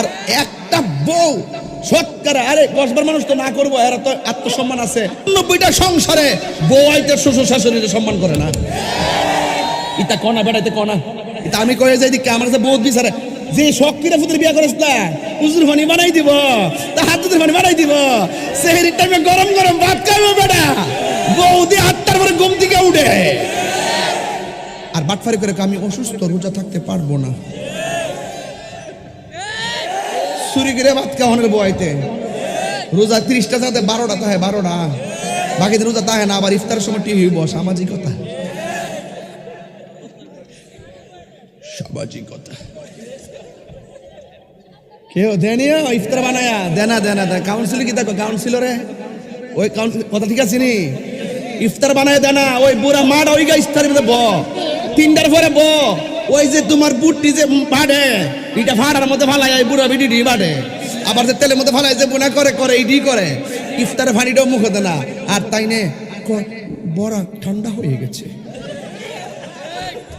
আর একটা বউ সৎকারে, আরে 10 বার মানুষ তো না করবো, এরা তো আত্মসম্মান আছে। 90টা সংসারে বউ আইতে শ্বশুর শাশুড়িকে সম্মান করে না। ইতা কনা বেড়াইতে কনা, এটা আমি কয়ে যাই দিকে আমার কাছে বহুত বিচারে যে শক্তিরা ফুতের বিয়া করেছ না, উজুর পানি বানাই দিব, তা হাতের পানি বানাই দিব, সেহেরির টাইমে গরম গরম ভাত খাইবো বেটা, বৌদি 8টার পরে ঘুম থেকে উঠে আর বাটফারি করে আমি অসুস্থ, রোজা থাকতে পারবো না, চুরি করে ভাত খাওয়ানোর বইতে রোজা 30টা যাতে 12টা তাহে 12টা, বাকিদের রোজা তাহে না, আবার ইফতারের সময় টিভি বস, সামাজিকতা সামাজিকতা কেউ দেনিয়া ইফতার বানায়া দেনা দেনা দেনা কাউন্সিলর কি দেখো কাউন্সিলরে ওই কাউন্সিল কথা ঠিক আছে নি, ইফতার বানায় দেনা ওই বুড়া মাড ওই গা ইফতারের মধ্যে ব 3টার পরে ব ওই যে তোমার বুটটি যে বাড়ে এটা ফাড়ার মধ্যে ফালাই ওই বুড়া বিডি বাড়ে, আবার যে তেলের মধ্যে ফালাই যে বুনা করে করে ইডি করে, ইফতারের পানিটাও মুখে দেনা। আর তাই নে বড়া ঠান্ডা হয়ে গেছে,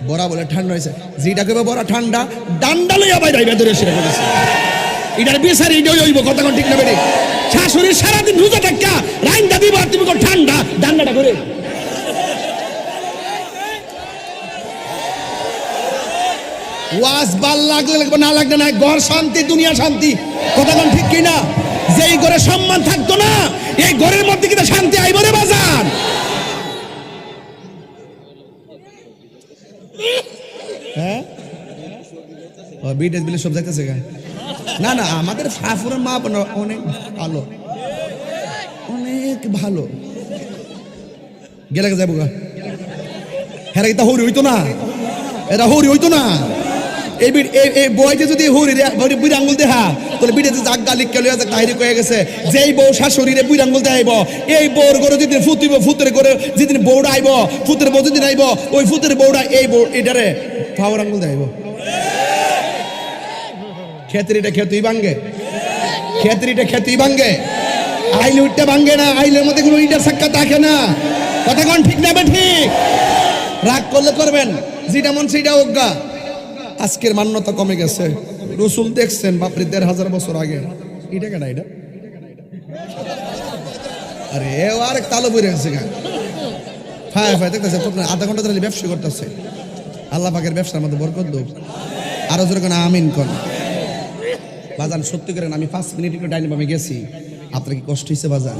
বড়া বলে ঠান্ডা হয়েছে, যেটা কেবে বড়া ঠান্ডা ডান্ডা লইয়া বাইরে ভেতরে সেটা করেছে, এটার বিচার এটাই হইব, কথা কোন ঠিক না বেড়ে শাশুড়ির সারাদিন রোজা থাকা রাইন্দা দিব আর তুমি ঠান্ডা ডান্ডাটা করে ওয়াজ ভাল লাগলে লাগবে না লাগবে না, ঘর শান্তি দুনিয়া শান্তি, কথা কোন ঠিক কিনা? যেই ঘরে সম্মান থাকতো না এই ঘরের মধ্যে কিন্তু শান্তি আইব রে বাজার। হ্যাঁ বিদেশ বিলে সব যাইতেছে গা, না না আমাদের শাশুড়ের মা অনেক ভালো, অনেক ভালো, গেলে যাবো গা, হ্যাঁ তা হরি হইতো না, এরা হরি হইতো না, এই বইতে যদি হরি বুড়ি আঙ্গুল দেখা তাহলে বিদেশে জাগা লিখ কেলে তাহিরি কয়ে গেছে, যেই বউ শাশুড়িরে বুড়ি আঙ্গুল দেখাইব এই বউর ঘরে যেদিন ফুতিব, ফুতের ঘরে যেদিন বউটা আইব, ফুতের বউ যেদিন আইব ওই ফুতের বউটা এই বউ এটারে ফাওয়ার আঙ্গুল দেখাইব, খেতরিটা খেতুই ভাঙ্গে, খেতরিটা খেতুই ভাঙ্গে, আইলে উঠতে ভাঙ্গে না, আইলের মধ্যে কোনো ইটার সাক্কা থাকে না, কথা কোন ঠিক না? ঠিক রাগ করলে করবেন, যেটা মন সেইটা অজ্ঞা। আজকের মান্যতা কমে গেছে, রসুল দেখছেন বাপরে 1500 বছর আগে, এটা কেনা এটা আরে এ আরেক তালো বইরে গেছে গা, ফায় ফায় দেখতেছে আধা ঘন্টা ধরে ব্যবসা করতেছে, আল্লাহ পাকের ব্যবসার মধ্যে বরকত দেব, আরো জোরে কোন আমিন কোন বাজান। সত্যি করেন আমি 5 মিনিট একটু ডাইনে বামে গেছি, আপনার কি কষ্ট হয়েছে বাজান?